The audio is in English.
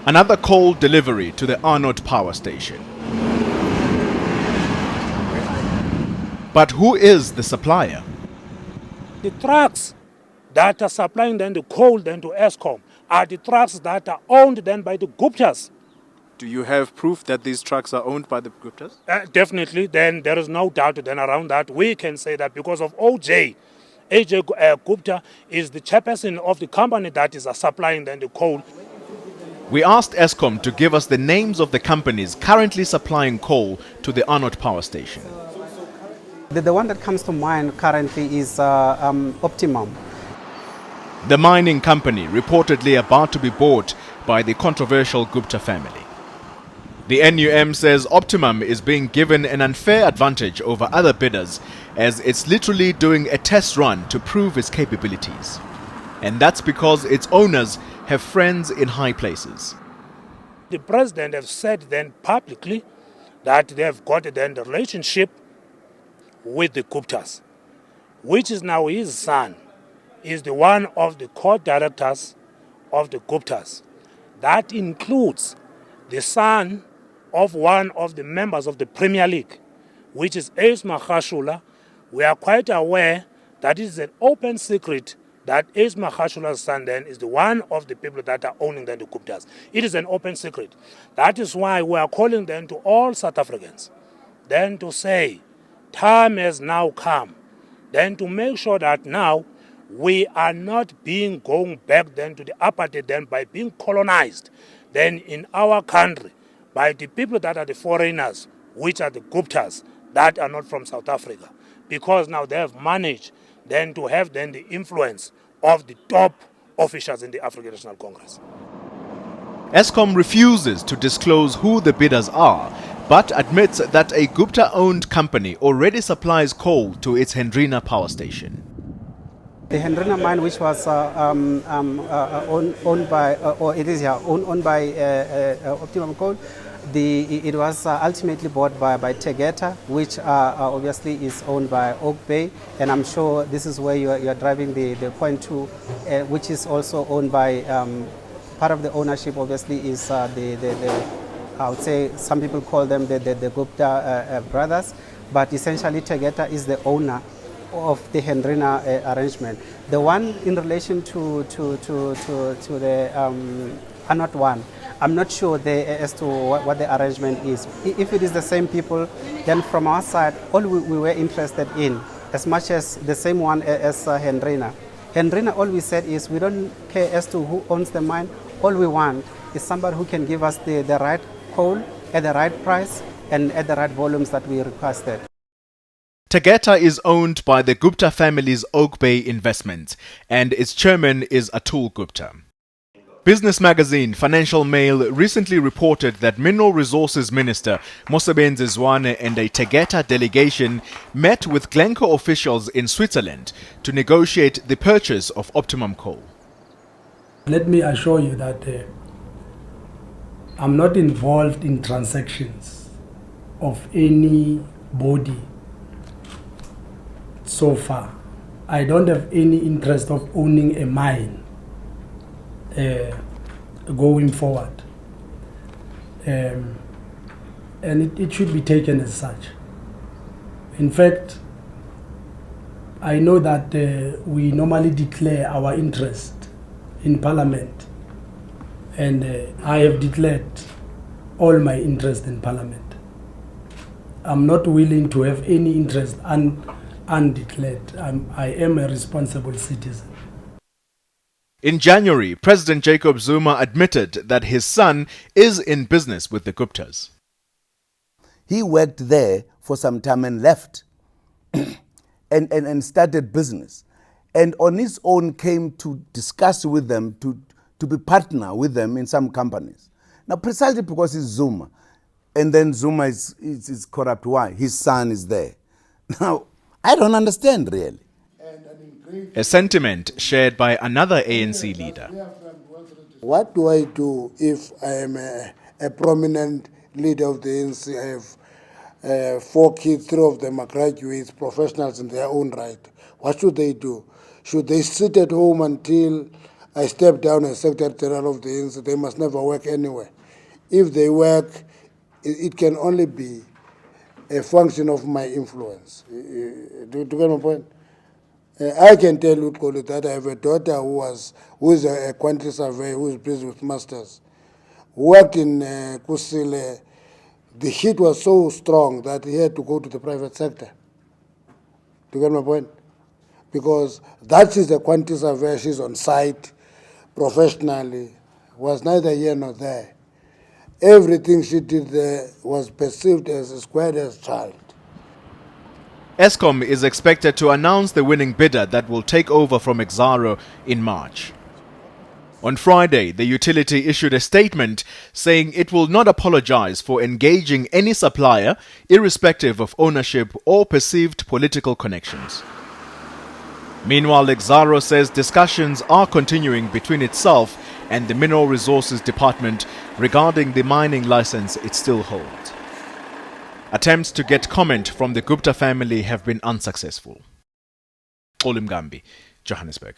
Another coal delivery to the Arnott power station. But who is the supplier? The trucks that are supplying then the coal then to Eskom are the trucks that are owned then by the Guptas. Do you have proof that these trucks are owned by the Guptas? Definitely, then there is no doubt then around that. We can say that because of AJ Gupta is the chairperson of the company that is supplying then the coal. We asked Eskom to give us the names of the companies currently supplying coal to the Arnott power station. The one that comes to mind currently is Optimum. The mining company reportedly about to be bought by the controversial Gupta family. The NUM says Optimum is being given an unfair advantage over other bidders as it's literally doing a test run to prove its capabilities. And that's because its owners have friends in high places. The president has said then publicly that they have got then the relationship with the Guptas, which is now his son, is the one of the co-directors of the Guptas. That includes the son of one of the members of the Premier League, which is Ace Magashula. We are quite aware that it is an open secret that Ace Magashula's son then is the one of the people that are owning then the Guptas. It is an open secret. That is why we are calling then to all South Africans then to say, time has now come then to make sure that now we are not going back then to the apartheid then by being colonized then in our country by the people that are the foreigners, which are the Guptas, that are not from South Africa. Because now they have managed then to have then the influence of the top officials in the African National Congress. Eskom refuses to disclose who the bidders are, but admits that a Gupta-owned company already supplies coal to its Hendrina power station. The Hendrina mine, which was owned by, or it is owned by Optimum Coal, it was ultimately bought by Tegeta, which obviously is owned by Oak Bay, and I'm sure this is where you are driving the point to, which is also owned by, part of the ownership obviously is I would say some people call them the Gupta brothers, but essentially Tegeta is the owner of the Hendrina arrangement. The one in relation to the Arnott one, I'm not sure as to what the arrangement is. If it is the same people, then from our side, all we were interested in, as much as the same one as Hendrina. Hendrina, all we said is we don't care as to who owns the mine. All we want is somebody who can give us the right coal at the right price and at the right volumes that we requested. Tegeta is owned by the Gupta family's Oak Bay investment, and its chairman is Atul Gupta. Business magazine Financial Mail recently reported that Mineral Resources Minister Mosebenzi Zwane and a Tegeta delegation met with Glencore officials in Switzerland to negotiate the purchase of Optimum Coal. Let me assure you that I'm not involved in transactions of any body so far. I don't have any interest of owning a mine going forward, and it should be taken as such. In fact, I know that we normally declare our interest in Parliament, and I have declared all my interest in Parliament. I'm not willing to have any interest undeclared. I am a responsible citizen. In January, President Jacob Zuma admitted that his son is in business with the Guptas. He worked there for some time and left and started business. And on his own came to discuss with them, to be partner with them in some companies. Now, precisely because he's Zuma, and then Zuma is corrupt. Why? His son is there. Now, I don't understand really. A sentiment shared by another ANC leader. What do I do if I am a prominent leader of the ANC? I have 4 kids, 3 of them are graduates, professionals in their own right. What should they do? Should they sit at home until I step down as Secretary General of the eNCA. They must never work anywhere. If they work, it can only be a function of my influence. Do you get my point? I can tell you, Kolo, that I have a daughter who is a quantity surveyor, who is busy with masters. Worked in Kusile. The heat was so strong that he had to go to the private sector. Do you get my point? Because that is a quantity surveyor, she's on site professionally, was neither here nor there. Everything she did there was perceived as a squared child. Eskom is expected to announce the winning bidder that will take over from Exxaro in March. On Friday, the utility issued a statement saying it will not apologize for engaging any supplier, irrespective of ownership or perceived political connections. Meanwhile, Exxaro says discussions are continuing between itself and the Mineral Resources Department regarding the mining license it still holds. Attempts to get comment from the Gupta family have been unsuccessful. Olimgambi, Johannesburg.